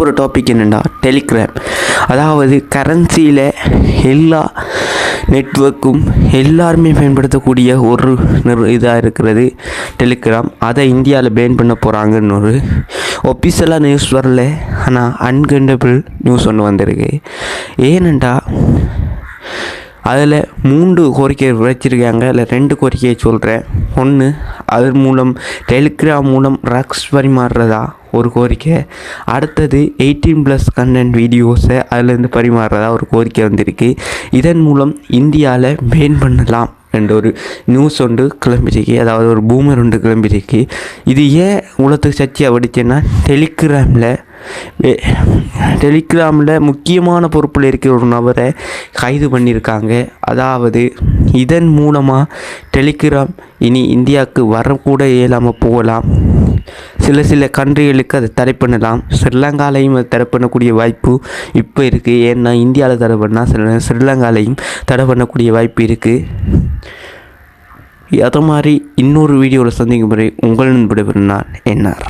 ஒரு டாபிக் என்னென்னா டெலிகிராம். அதாவது கரன்சியில் எல்லா நெட்வொர்க்கும் எல்லாருமே பயன்படுத்தக்கூடிய ஒரு இதாக இருக்கிறது டெலிகிராம். அதை இந்தியாவில் பேன் பண்ண போகிறாங்கன்னு ஒரு ஒஃபிஷியலாக நியூஸ் வரல, ஆனால் அன்கண்டபிள் நியூஸ் ஒன்று வந்திருக்கு. ஏனெண்டா அதில் 3 கோரிக்கை வச்சிருக்காங்க. அதில் 2 கோரிக்கையை சொல்கிறேன். ஒன்று, அது மூலம் டெலிகிராம் மூலம் ட்ரக்ஸ் பரிமாறுறதா ஒரு கோரிக்கை. அடுத்தது 18+ கண்டென்ட் வீடியோஸை அதிலேருந்து பரிமாறுறதா ஒரு கோரிக்கை வந்திருக்கு. இதன் மூலம் இந்தியாவில் பேன் பண்ணலாம் என்ற ஒரு நியூஸ் ஒன்று கிளம்பிருக்கு. அதாவது ஒரு பூமர் ஒன்று கிளம்பிருக்கு. இது ஏன் உலகத்துக்கு சர்ச்சையாக படிச்சேன்னா, டெலிகிராமில் முக்கியமான பொறுப்பில் இருக்கிற ஒரு நபரை கைது பண்ணியிருக்காங்க. அதாவது இதன் மூலமாக டெலிகிராம் இனி இந்தியாவுக்கு வரக்கூட இயலாமல் போகலாம். சில கண்ட்ரிகளுக்கு அதை தடை பண்ணலாம். ஸ்ரீலங்காலையும் அதை தடை பண்ணக்கூடிய வாய்ப்பு இப்போ இருக்குது. ஏன்னா இந்தியாவில் தடை பண்ணால் ஸ்ரீலங்காலையும் தடை பண்ணக்கூடிய வாய்ப்பு இருக்குது. அது மாதிரி இன்னொரு வீடியோவில் சந்திக்கும் முறை உங்களின் விடைபெறும் நான் என்ஆர்.